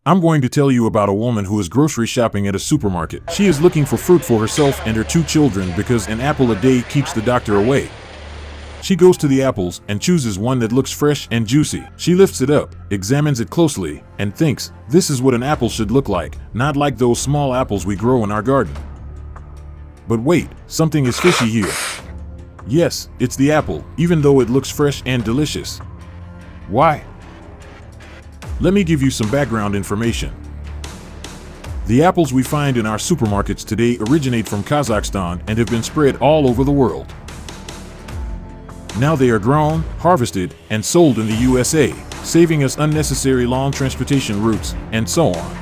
I'm going to tell you about a woman who is grocery shopping at a supermarket. She is looking for fruit for herself and her 2 children because an apple a day keeps the doctor away. She goes to the apples and chooses one that looks fresh and juicy. She lifts it up, examines it closely, and thinks, this is what an apple should look like, not like those small apples we grow in our garden. But wait, something is fishy here. Yes, it's the apple, even though it looks fresh and delicious. Why? Let me give you some background information. The apples we find in our supermarkets today originate from Kazakhstan and have been spread all over the world. Now they are grown, harvested, and sold in the USA, saving us unnecessary long transportation routes, and so on.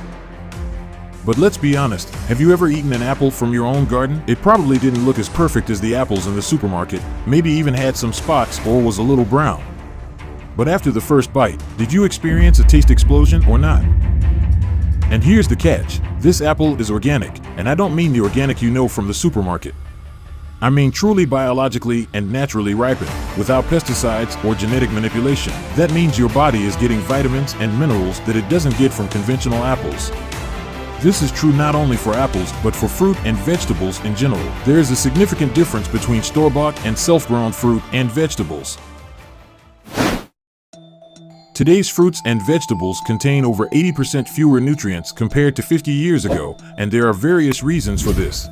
But let's be honest, have you ever eaten an apple from your own garden? It probably didn't look as perfect as the apples in the supermarket, maybe even had some spots or was a little brown. But after the first bite, did you experience a taste explosion or not? And here's the catch. This apple is organic, and I don't mean the organic you know from the supermarket. I mean truly biologically and naturally ripened, without pesticides or genetic manipulation. That means your body is getting vitamins and minerals that it doesn't get from conventional apples. This is true not only for apples, but for fruit and vegetables in general. There is a significant difference between store-bought and self-grown fruit and vegetables. Today's fruits and vegetables contain over 80% fewer nutrients compared to 50 years ago, and there are various reasons for this.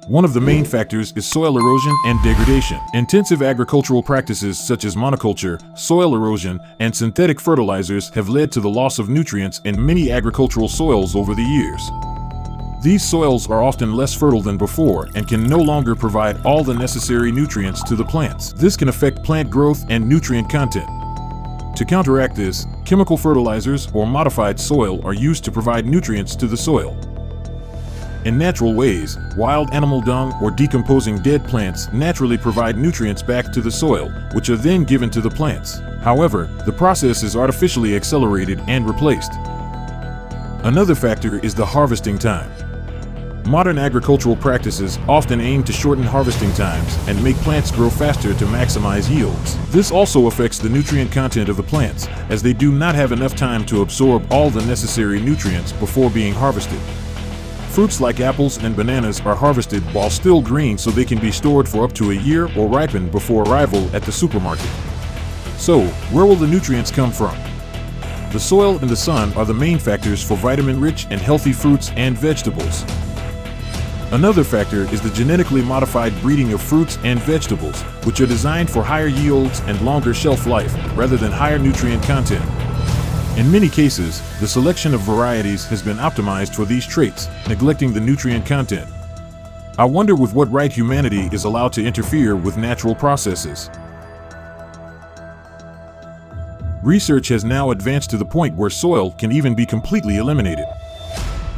One of the main factors is soil erosion and degradation. Intensive agricultural practices such as monoculture, soil erosion, and synthetic fertilizers have led to the loss of nutrients in many agricultural soils over the years. These soils are often less fertile than before and can no longer provide all the necessary nutrients to the plants. This can affect plant growth and nutrient content. To counteract this, chemical fertilizers or modified soil are used to provide nutrients to the soil. In natural ways, wild animal dung or decomposing dead plants naturally provide nutrients back to the soil, which are then given to the plants. However, the process is artificially accelerated and replaced. Another factor is the harvesting time. Modern agricultural practices often aim to shorten harvesting times and make plants grow faster to maximize yields. This also affects the nutrient content of the plants, as they do not have enough time to absorb all the necessary nutrients before being harvested. Fruits like apples and bananas are harvested while still green so they can be stored for up to a year or ripen before arrival at the supermarket. So, where will the nutrients come from? The soil and the sun are the main factors for vitamin-rich and healthy fruits and vegetables. Another factor is the genetically modified breeding of fruits and vegetables, which are designed for higher yields and longer shelf life, rather than higher nutrient content. In many cases, the selection of varieties has been optimized for these traits, neglecting the nutrient content. I wonder with what right humanity is allowed to interfere with natural processes. Research has now advanced to the point where soil can even be completely eliminated.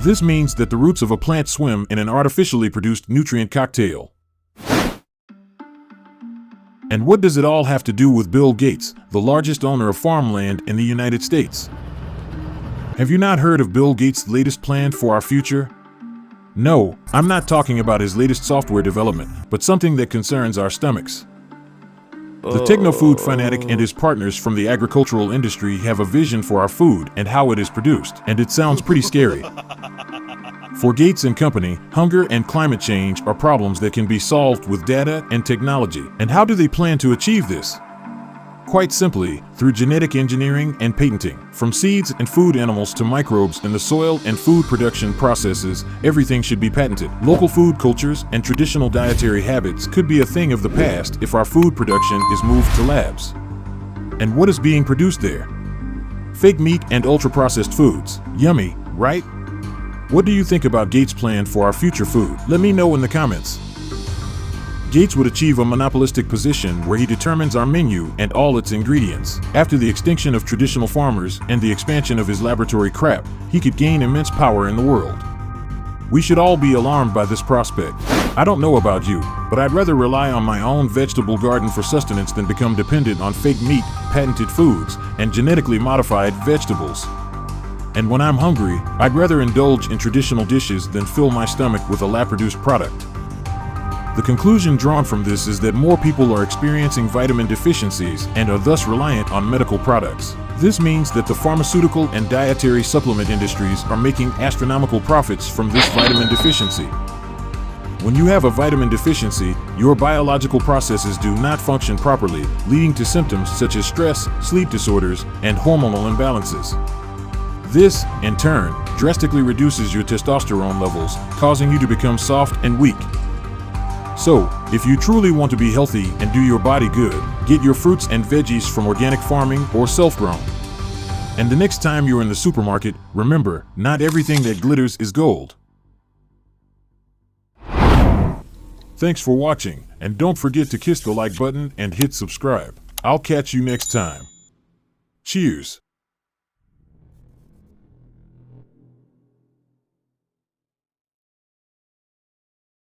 This means that the roots of a plant swim in an artificially produced nutrient cocktail. And what does it all have to do with Bill Gates, the largest owner of farmland in the United States? Have you not heard of Bill Gates' latest plan for our future? No, I'm not talking about his latest software development, but something that concerns our stomachs. The techno-food fanatic and his partners from the agricultural industry have a vision for our food and how it is produced, and it sounds pretty scary. For Gates and company, hunger and climate change are problems that can be solved with data and technology. And how do they plan to achieve this? Quite simply, through genetic engineering and patenting. From seeds and food animals to microbes in the soil and food production processes, everything should be patented. Local food cultures and traditional dietary habits could be a thing of the past if our food production is moved to labs. And what is being produced there? Fake meat and ultra-processed foods. Yummy, right? What do you think about Gates' plan for our future food? Let me know in the comments. Gates would achieve a monopolistic position where he determines our menu and all its ingredients. After the extinction of traditional farmers and the expansion of his laboratory crap, he could gain immense power in the world. We should all be alarmed by this prospect. I don't know about you, but I'd rather rely on my own vegetable garden for sustenance than become dependent on fake meat, patented foods, and genetically modified vegetables. And when I'm hungry, I'd rather indulge in traditional dishes than fill my stomach with a lab-produced product. The conclusion drawn from this is that more people are experiencing vitamin deficiencies and are thus reliant on medical products. This means that the pharmaceutical and dietary supplement industries are making astronomical profits from this vitamin deficiency. When you have a vitamin deficiency, your biological processes do not function properly, leading to symptoms such as stress, sleep disorders, and hormonal imbalances. This, in turn, drastically reduces your testosterone levels, causing you to become soft and weak. So, if you truly want to be healthy and do your body good, get your fruits and veggies from organic farming or self-grown. And the next time you're in the supermarket, remember, not everything that glitters is gold. Thanks for watching, and don't forget to kiss the like button and hit subscribe. I'll catch you next time. Cheers.